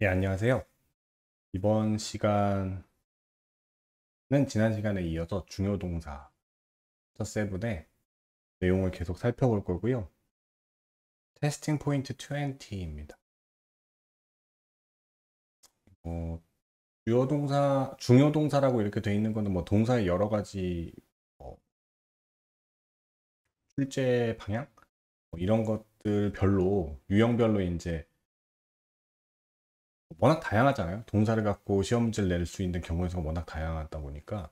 예, 안녕하세요. 이번 시간은 지난 시간에 이어서 중요 동사 첫 세븐의 내용을 계속 살펴볼 거고요. 테스팅 포인트 20입니다. 주요 동사, 중요 동사라고 이렇게 돼 있는 거는 뭐 동사의 여러 가지 뭐 출제 방향? 뭐 이런 것들 별로, 유형별로 이제 워낙 다양하잖아요. 동사를 갖고 시험 문제를 낼 수 있는 경우의 수가 워낙 다양하다 보니까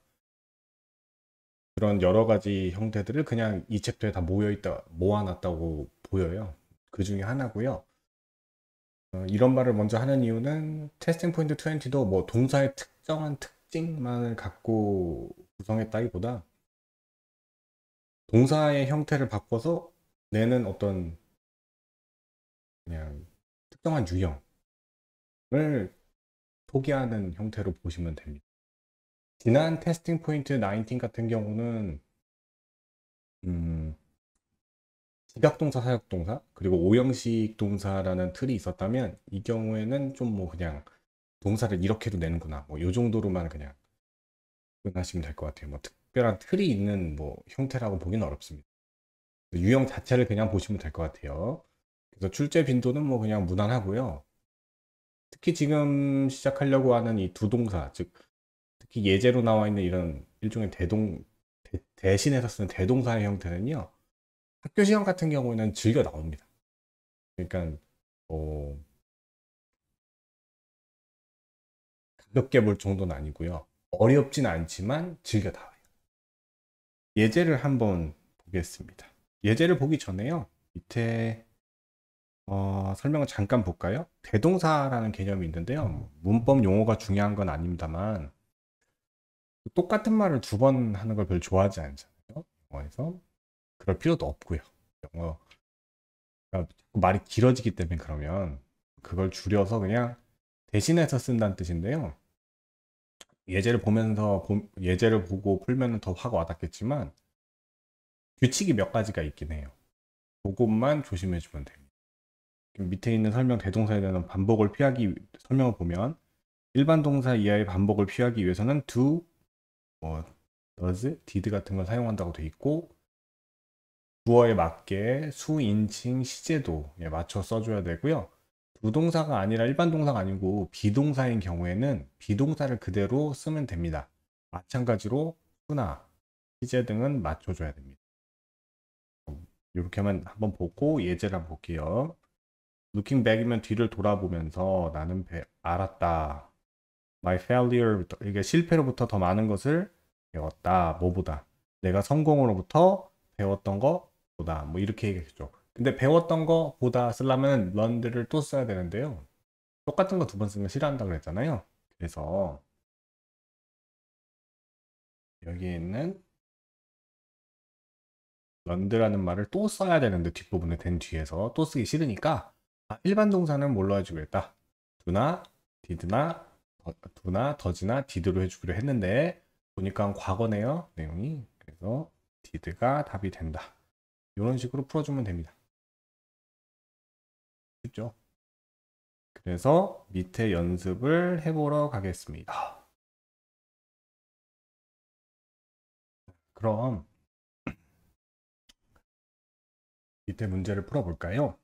그런 여러 가지 형태들을 그냥 이 챕터에 다 모아놨다고 보여요. 그 중에 하나고요. 이런 말을 먼저 하는 이유는 테스팅 포인트 20도 뭐 동사의 특정한 특징만을 갖고 구성했다기보다 동사의 형태를 바꿔서 내는 어떤 그냥 특정한 유형을 소개하는 형태로 보시면 됩니다. 지난 테스팅 포인트 19 같은 경우는 음, 지각동사, 사역동사, 그리고 오형식 동사라는 틀이 있었다면 이 경우에는 좀 뭐 그냥 동사를 이렇게도 내는구나. 뭐 요 정도로만 그냥 접근하시면 될 것 같아요. 뭐 특별한 틀이 있는 뭐 형태라고 보기는 어렵습니다. 유형 자체를 그냥 보시면 될 것 같아요. 그래서 출제 빈도는 뭐 그냥 무난하고요. 특히 지금 시작하려고 하는 이 두 동사, 즉 특히 예제로 나와 있는 이런 일종의 대신해서 쓰는 대동사의 형태는요. 학교 시험 같은 경우에는 즐겨 나옵니다. 그러니까 어, 가볍게 볼 정도는 아니고요. 어렵진 않지만 즐겨 나와요. 예제를 한번 보겠습니다. 예제를 보기 전에요. 밑에 설명을 잠깐 볼까요? 대동사라는 개념이 있는데요. 문법 용어가 중요한 건 아닙니다만 똑같은 말을 두 번 하는 걸 별로 좋아하지 않잖아요. 영어에서 그럴 필요도 없고요. 영어가 말이 길어지기 때문에 그러면 그걸 줄여서 그냥 대신해서 쓴다는 뜻인데요. 예제를 보고 풀면 더 확 와닿겠지만 규칙이 몇 가지가 있긴 해요. 그것만 조심해 주면 됩니다. 밑에 있는 대동사에 대한 설명을 보면 일반 동사 이하의 반복을 피하기 위해서는 do, 뭐, does, did 같은 걸 사용한다고 돼 있고 주어에 맞게 수, 인칭, 시제도에 맞춰 써줘야 되고요. 두 동사가 아니라 일반 동사가 아니고 비동사인 경우에는 비동사를 그대로 쓰면 됩니다. 마찬가지로 수나 시제 등은 맞춰줘야 됩니다. 이렇게 하면 한번 보고 예제를 한번 볼게요. Looking back이면 뒤를 돌아보면서 나는 알았다. My failure부터 이게 실패로부터 더 많은 것을 배웠다. 뭐보다 내가 성공으로부터 배웠던 것보다 뭐 이렇게 얘기했죠. 근데 배웠던 것보다 쓰려면 learned를 또 써야 되는데요. 똑같은 거 두 번 쓰는 거 싫어한다고 그랬잖아요. 그래서 여기에 있는 learned라는 말을 또 써야 되는데 뒷부분에 된 뒤에서 또 쓰기 싫으니까 일반 동사는 뭘로 해주기로 했다. do나 did나 do나 does나 did로 해주기로 했는데 보니까 과거네요. 내용이. 그래서 did가 답이 된다. 이런 식으로 풀어주면 됩니다. 쉽죠? 그래서 밑에 연습을 해보러 가겠습니다. 그럼 밑에 문제를 풀어볼까요?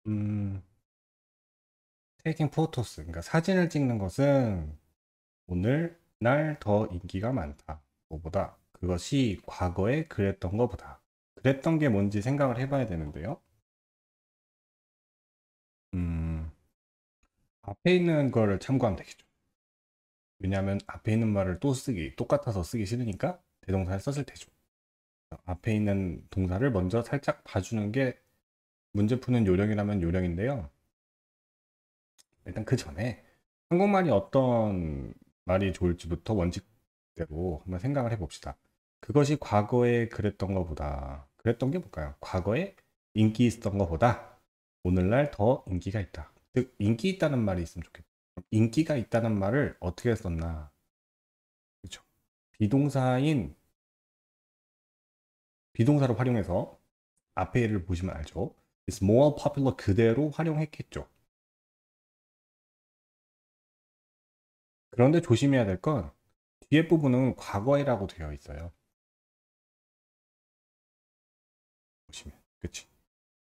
음, taking photos, 그러니까 사진을 찍는 것은 오늘날 더 인기가 많다. 뭐보다 그것이 과거에 그랬던 것보다 그랬던 게 뭔지 생각을 해봐야 되는데요. 음, 앞에 있는 거를 참고하면 되겠죠. 왜냐하면 앞에 있는 말을 똑같아서 쓰기 싫으니까 대동사를 썼을 테죠. 앞에 있는 동사를 먼저 살짝 봐주는 게 문제 푸는 요령이라면 요령인데요. 일단 그 전에 한국말이 어떤 말이 좋을지부터 원칙대로 한번 생각을 해봅시다. 그것이 과거에 그랬던 게 뭘까요? 과거에 인기 있었던 것보다 오늘날 더 인기가 있다. 즉, 인기 있다는 말이 있으면 좋겠다. 인기가 있다는 말을 어떻게 썼나? 그렇죠. 비동사인 비동사로 활용해서 앞에를 보시면 알죠. is more popular 그대로 활용했겠죠. 그런데 조심해야 될 건 뒤에 부분은 과거이라고 되어 있어요. 보시면. 그치?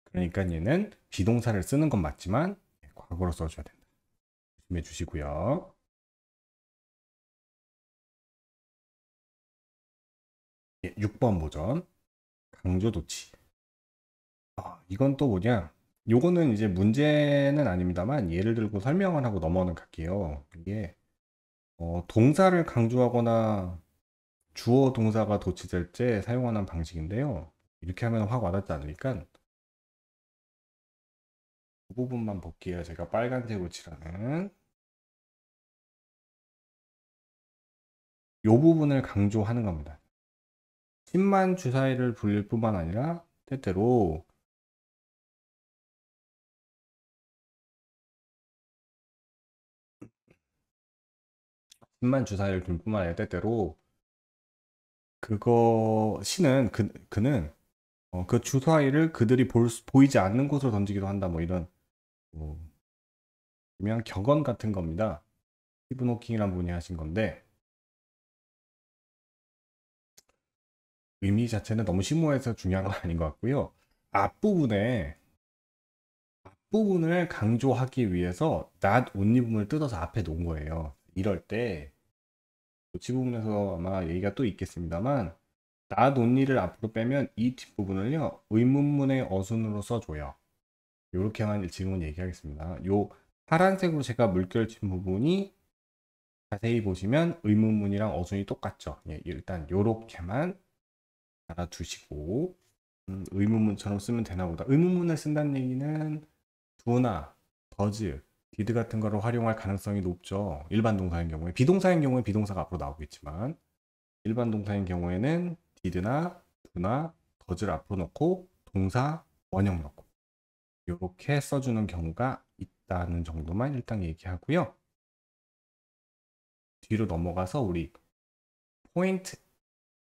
그러니까 얘는 비동사를 쓰는 건 맞지만 과거로 써줘야 된다. 조심해 주시고요. 예, 6번 보전. 강조도치. 이건 또 뭐냐? 요거는 이제 문제는 아닙니다만 예를 들고 설명을 하고 넘어는 갈게요. 이게 동사를 강조하거나 주어 동사가 도치될 때 사용하는 방식인데요. 이렇게 하면 확 와닿지 않으니까 그 부분만 볼게요. 제가 빨간색으로 칠하는 요 부분을 강조하는 겁니다. 10만 주사위를 불릴 뿐만 아니라 때때로 10만 주사위를 불릴 뿐만 아니라 때때로 그거 시는 그는 그 주사위를 그들이 보이지 않는 곳으로 던지기도 한다. 뭐 이런 뭐 유명한 격언 같은 겁니다. 스티븐 호킹이라는 분이 하신 건데 의미 자체는 너무 심오해서 중요한 건 아닌 것 같고요. 앞부분을 강조하기 위해서 not only 부분을 뜯어서 앞에 놓은 거예요. 이럴 때 도치 부분에서 아마 얘기가 또 있겠습니다만 not only를 앞으로 빼면 이 뒷부분을요 의문문의 어순으로 써줘요. 이렇게만 지금은 얘기하겠습니다. 요 파란색으로 제가 물결 친 부분이 자세히 보시면 의문문이랑 어순이 똑같죠. 예, 일단 요렇게만 알아두시고 의문문처럼 쓰면 되나 보다. 의문문을 쓴다는 얘기는 do나 does, did 같은 거를 활용할 가능성이 높죠. 일반 동사인 경우에. 비동사인 경우에 비동사가 앞으로 나오겠지만 일반 동사인 경우에는 did나 do나 does를 앞으로 넣고 동사 원형 넣고 이렇게 써주는 경우가 있다는 정도만 일단 얘기하고요. 뒤로 넘어가서 우리 포인트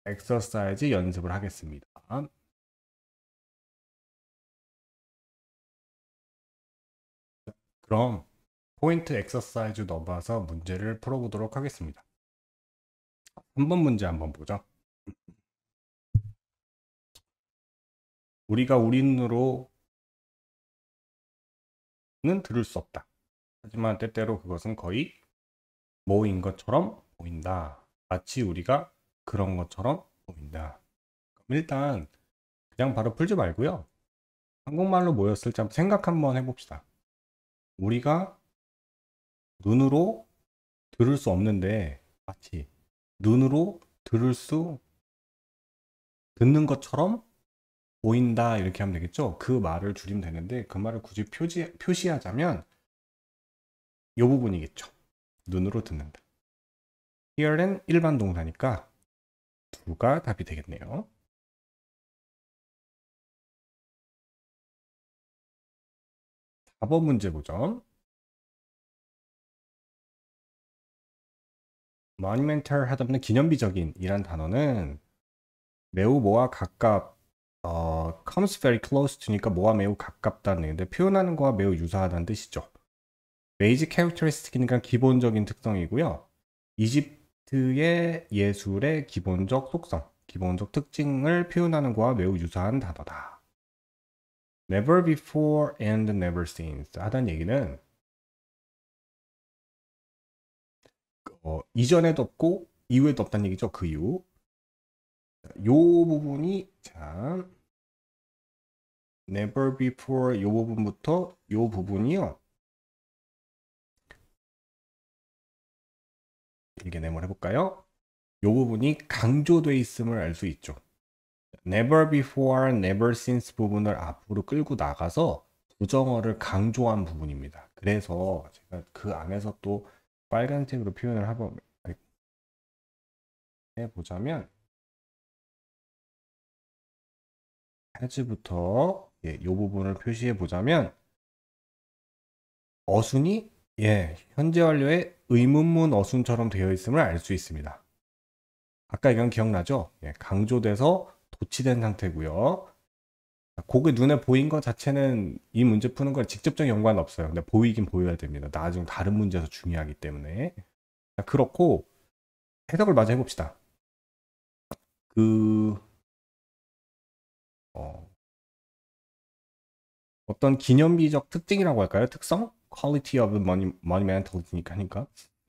엑서사이즈 연습을 하겠습니다. 그럼 포인트 엑서사이즈 넘어가서 문제를 풀어보도록 하겠습니다. 3번 문제 한번 보죠. 우리가 우리 눈으로는 들을 수 없다. 하지만 때때로 그것은 거의 뭐인 것처럼 보인다. 마치 우리가 그런 것처럼 보인다. 그럼 일단 그냥 바로 풀지 말고요. 한국말로 뭐였을지 한번 생각 한번 해봅시다. 우리가 눈으로 들을 수 없는데 마치 눈으로 듣는 것처럼 보인다 이렇게 하면 되겠죠. 그 말을 줄이면 되는데 그 말을 굳이 표시하자면 이 부분이겠죠. 눈으로 듣는다. hear는 일반 동사니까 두가 답이 되겠네요. 4번 문제 보죠. monumental 하다 보면 기념비적인 이란 단어는 매우 뭐와 comes very close to니까 뭐와 매우 가깝다는 얘기인데 표현하는 거와 매우 유사하다는 뜻이죠. basic characteristic이니까 기본적인 특성이고요. 이집트의 예술의 기본적 속성, 기본적 특징을 표현하는 거와 매우 유사한 단어다. never before and never since 하다는 얘기는 이전에도 없고 이후에도 없다는 얘기죠. 그 이후. 요 부분이 자 never before 요 부분부터 요 부분이요. 길게 네모를 해볼까요? 요 부분이 강조돼 있음을 알 수 있죠. never before, never since 부분을 앞으로 끌고 나가서 부정어를 강조한 부분입니다. 그래서 제가 그 안에서 또 빨간색으로 표현을 해보자면 has부터 이 부분을 표시해 보자면 어순이 현재 완료의 의문문 어순처럼 되어 있음을 알 수 있습니다. 아까 이건 기억나죠? 강조돼서 도치된 상태고요. 그게 눈에 보인 것 자체는 이 문제 푸는 건 직접적인 연관은 없어요. 근데 보이긴 보여야 됩니다. 나중에 다른 문제에서 중요하기 때문에. 그렇고 해석을 마저 해봅시다. 그 어, 어떤 기념비적 특징이라고 할까요? 특성? Quality of monumental이니까 하니까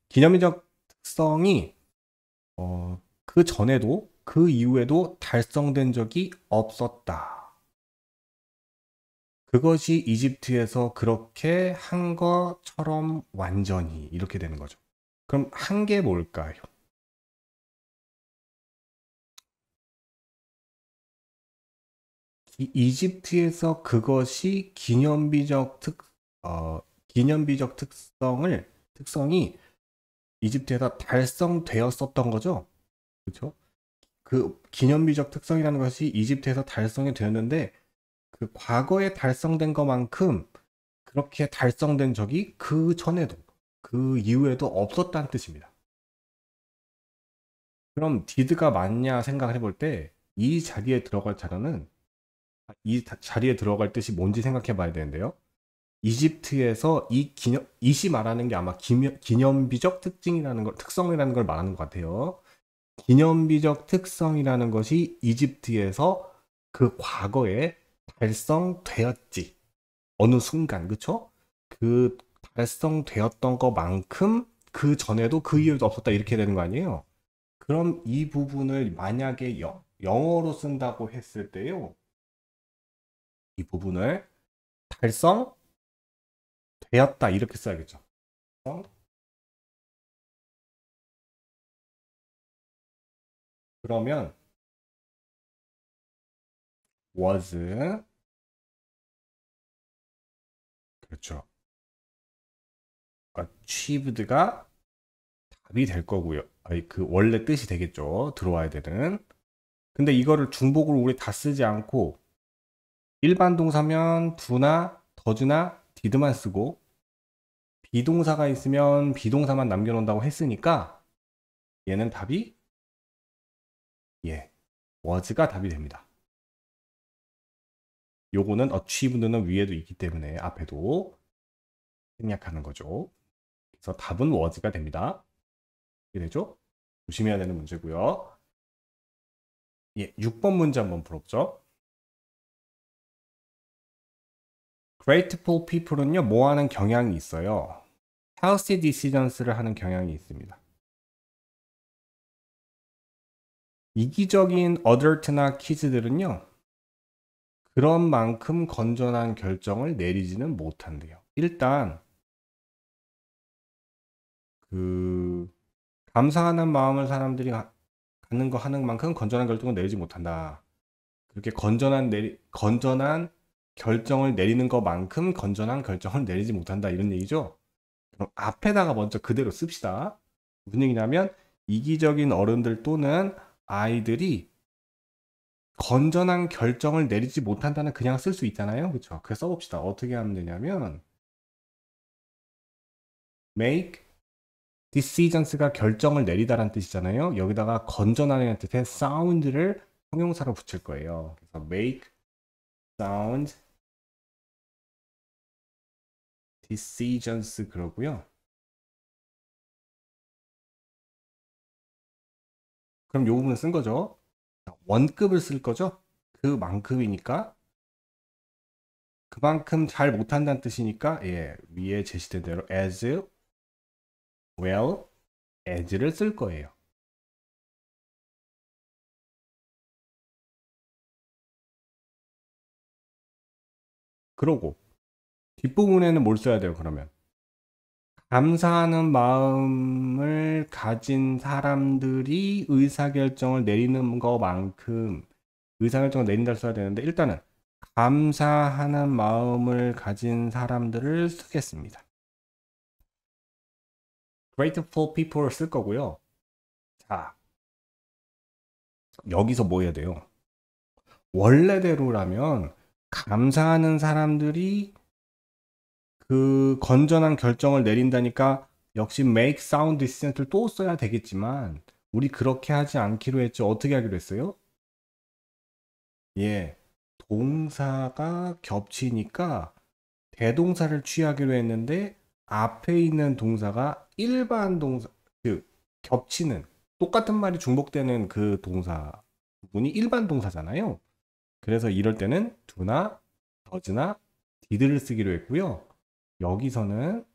기념비적 특성이 그 전에도 그 이후에도 달성된 적이 없었다. 그것이 이집트에서 그렇게 한 것처럼 완전히 이렇게 되는 거죠. 그럼 한 게 뭘까요? 이집트에서 그것이 기념비적 특성이 이집트에서 달성되었었던 거죠. 그렇죠? 그 기념비적 특성이라는 것이 이집트에서 달성이 되었는데 그 과거에 달성된 것만큼 그렇게 달성된 적이 그 전에도 그 이후에도 없었다는 뜻입니다. 그럼 디드가 맞냐 생각을 해볼 때 이 자리에 들어갈 자료는 이 자리에 들어갈 뜻이 뭔지 생각해 봐야 되는데요. 이집트에서 이시 말하는 게 아마 기념비적 특성이라는 걸 말하는 것 같아요. 기념비적 특성이라는 것이 이집트에서 그 과거에 달성되었지. 어느 순간, 그쵸? 그 달성되었던 것만큼 그 전에도 그 이후에도 없었다 이렇게 되는 거 아니에요? 그럼 이 부분을 만약에 영어로 쓴다고 했을 때요. 이 부분을 달성되었다 이렇게 써야겠죠. 그러면 was 그렇죠. achieved가 답이 될 거고요. 아니, 그 원래 뜻이 되겠죠. 들어와야 되는. 근데 이거를 중복으로 우리 다 쓰지 않고 일반 동사면 do나 does나 did만 쓰고 비동사가 있으면 비동사만 남겨놓는다고 했으니까 얘는 답이 was가 답이 됩니다. 요거는 achieved는 위에도 있기 때문에 앞에도 생략하는 거죠. 그래서 답은 was가 됩니다. 이게 되죠? 조심해야 되는 문제고요. 6번 문제 한번 풀어보죠. Grateful people은요, 뭐 하는 경향이 있어요? Healthy decisions를 하는 경향이 있습니다. 이기적인 adult나 kids들은요, 그런 만큼 건전한 결정을 내리지는 못한대요. 일단, 감사하는 마음을 사람들이 갖는 거 하는 만큼 건전한 결정을 내리지 못한다. 그렇게 건전한 결정을 내리는 것만큼 건전한 결정을 내리지 못한다. 이런 얘기죠. 그럼 앞에다가 먼저 그대로 씁시다. 무슨 얘기냐면 이기적인 어른들 또는 아이들이 건전한 결정을 내리지 못한다는 그냥 쓸 수 있잖아요. 그렇죠? 그래서 써봅시다. 어떻게 하면 되냐면 make decisions가 결정을 내리다라는 뜻이잖아요. 여기다가 건전하다는 뜻의 sound를 형용사로 붙일 거예요. 그래서 make sound decisions 그러고요. 그럼 요 부분 쓴 거죠. 원급을 쓸 거죠. 그만큼이니까 그만큼 잘 못한다는 뜻이니까 위에 제시된 대로 as well as를 쓸 거예요. 그러고 뒷부분에는 뭘 써야 돼요, 그러면? 감사하는 마음을 가진 사람들이 의사결정을 내리는 것만큼 의사결정을 내린다를 써야 되는데 일단은 감사하는 마음을 가진 사람들을 쓰겠습니다. Grateful people을 쓸 거고요. 자, 여기서 뭐 해야 돼요? 원래대로라면 감사하는 사람들이 그 건전한 결정을 내린다니까 역시 make sound decision을 또 써야 되겠지만 우리 그렇게 하지 않기로 했죠. 어떻게 하기로 했어요? 동사가 겹치니까 대동사를 취하기로 했는데 앞에 있는 동사가 일반 동사, 즉 겹치는 똑같은 말이 중복되는 그 동사 부분이 일반 동사잖아요. 그래서 이럴 때는 do나 does나 did를 쓰기로 했고요. 여기서는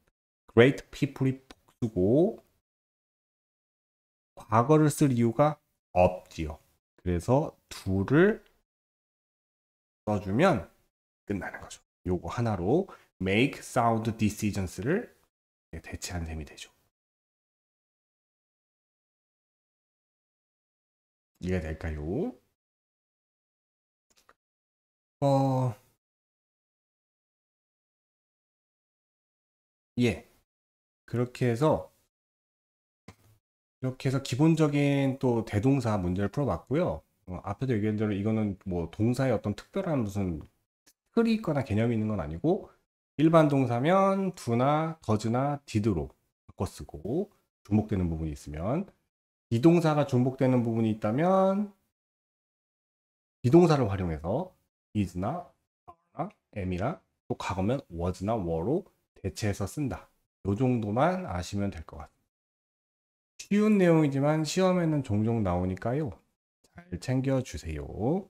great people이 복수고 과거를 쓸 이유가 없지요. 그래서 do를 써주면 끝나는 거죠. 요거 하나로 make sound decisions를 대체한 셈이 되죠. 이해가 될까요? 예. 그렇게 해서 기본적인 또 대동사 문제를 풀어봤고요. 앞에도 얘기한 대로 이거는 뭐 동사의 어떤 특별한 무슨 틀이 있거나 개념이 있는 건 아니고 일반 동사면 do나 does나 did로 바꿔 쓰고 중복되는 부분이 있으면 비동사가 중복되는 부분이 있다면 비동사를 활용해서 is나 are나 am이나 또 과거면 was나 were로 대체해서 쓴다. 요 정도만 아시면 될 것 같아요. 쉬운 내용이지만 시험에는 종종 나오니까요. 잘 챙겨주세요.